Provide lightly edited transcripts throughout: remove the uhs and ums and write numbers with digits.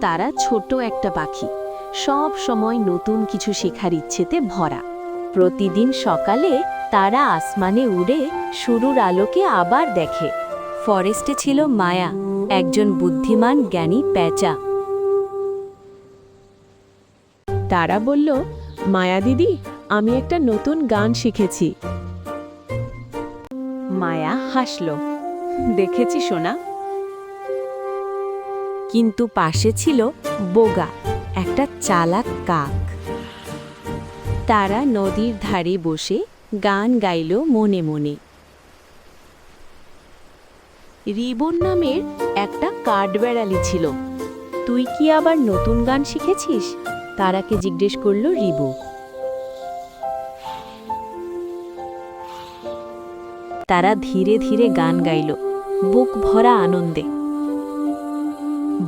তারা ছোট একটা পাখি, সব সময় নতুন কিছু শেখার ইচ্ছেতে ভরা। প্রতিদিন সকালে তারা আসমানে উড়ে শুরুর আলোকে আবার দেখে। ফরেস্টে ছিল মায়া, একজন বুদ্ধিমান জ্ঞানী প্যাঁচা। তারা বলল, মায়া দিদি, আমি একটা নতুন গান শিখেছি। মায়া হাসল, দেখেছি সোনা। কিন্তু পাশে ছিল বোগা, একটা চালাক কাক। তারা নদীর ধারে বসে গান গাইল মনে মনে। রিবন নামের একটা কাঠবেড়ালি ছিল। তুই কি আবার নতুন গান শিখেছিস? তারাকে জিজ্ঞেস করল রিবু। তারা ধীরে ধীরে গান গাইল, বুক ভরা আনন্দে।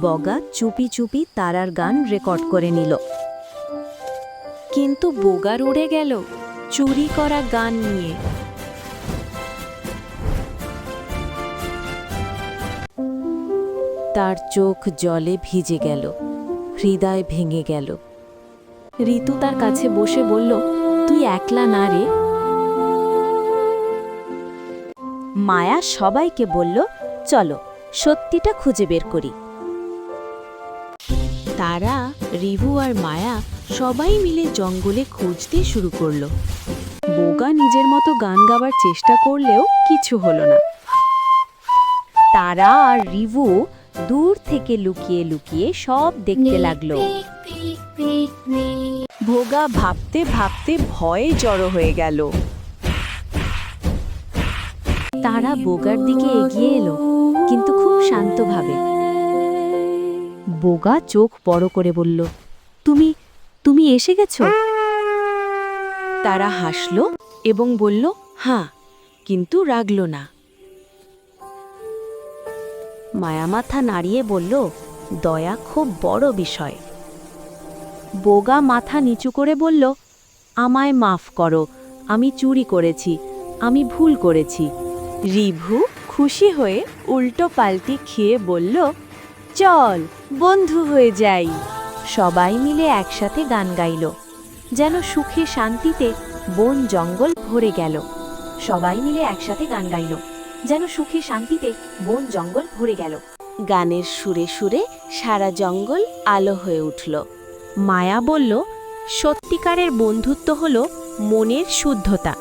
বগা চুপি চুপি তারার গান রেকর্ড করে নিল। কিন্তু বোগার উড়ে গেল চুরি করা গান নিয়ে। তার চোখ জলে ভিজে গেল, হৃদয় ভেঙে গেল। ঋতু তার কাছে বসে বলল, তুই একলা না রে। মায়া সবাইকে বলল, চলো সত্যিটা খুঁজে বের করি। তারা, রিভু আর মায়া সবাই মিলে জঙ্গলে খুঁজতে শুরু করলো। বোগা নিজের মতো গান গাবার চেষ্টা করলেও কিছু হলো না। তারা আর রিভু দূর থেকে লুকিয়ে লুকিয়ে সব দেখতে লাগলো। বোগা ভাবতে ভাবতে ভয়ে জড়ো হয়ে গেল। তারা বোগার দিকে এগিয়ে এলো, কিন্তু খুব শান্তভাবে। বোগা চোখ বড় করে বলল, তুমি এসে গেছো? তারা হাসল এবং বলল, হ্যাঁ, কিন্তু রাগল না। মায়া মাথা নাড়িয়ে বলল, দয়া খুব বড় বিষয়। বোগা মাথা নিচু করে বলল, আমায় মাফ করো, আমি চুরি করেছি, আমি ভুল করেছি। রিভু খুশি হয়ে উল্টো পাল্টি খেয়ে বলল, চল বন্ধু হয়ে যাই। সবাই মিলে একসাথে গান গাইল, যেন সুখে শান্তিতে বন জঙ্গল ভরে গেল। সবাই মিলে একসাথে গান গাইল, যেন সুখে শান্তিতে বন জঙ্গল ভরে গেল। গানের সুরে সুরে সারা জঙ্গল আলো হয়ে উঠল। মায়া বলল, সত্যিকারের বন্ধুত্ব হলো মনের শুদ্ধতা।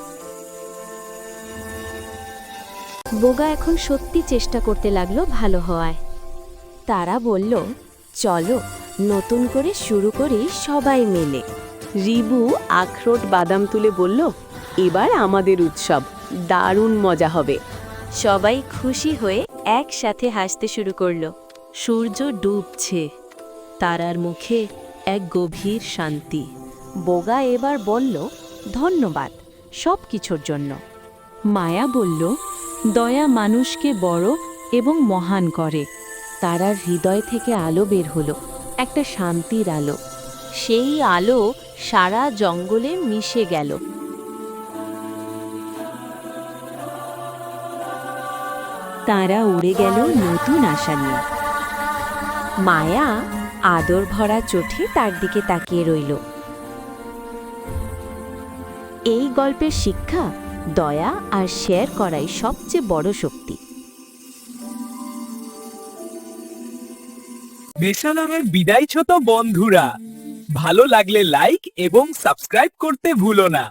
বোগা এখন সত্যি চেষ্টা করতে লাগলো ভালো হওয়ায়। তারা বলল, চলো নতুন করে শুরু করি সবাই মিলে। রিবু আখরোট বাদাম তুলে বলল, এবার আমাদের উৎসব, দারুণ মজা হবে। সবাই খুশি হয়ে একসাথে হাসতে শুরু করলো। সূর্য ডুবছে, তারার মুখে এক গভীর শান্তি। বোগা এবার বলল, ধন্যবাদ সব কিছুর জন্য। মায়া বলল, দয়া মানুষকে বড় এবং মহান করে। তারার হৃদয় থেকে আলো বের হলো, একটা শান্তির আলো। সেই আলো সারা জঙ্গলে মিশে গেল। তারা উড়ে গেল নতুন আশা নিয়ে। মায়া আদর ভরা চোখে তার দিকে তাকিয়ে রইল। এই গল্পের শিক্ষা, দয়া আর শেয়ার করাই সবচেয়ে বড় শক্তি। মেশালমের বিদায় ছোট বন্ধুরা, ভালো লাগলে লাইক এবং সাবস্ক্রাইব করতে ভুলো না।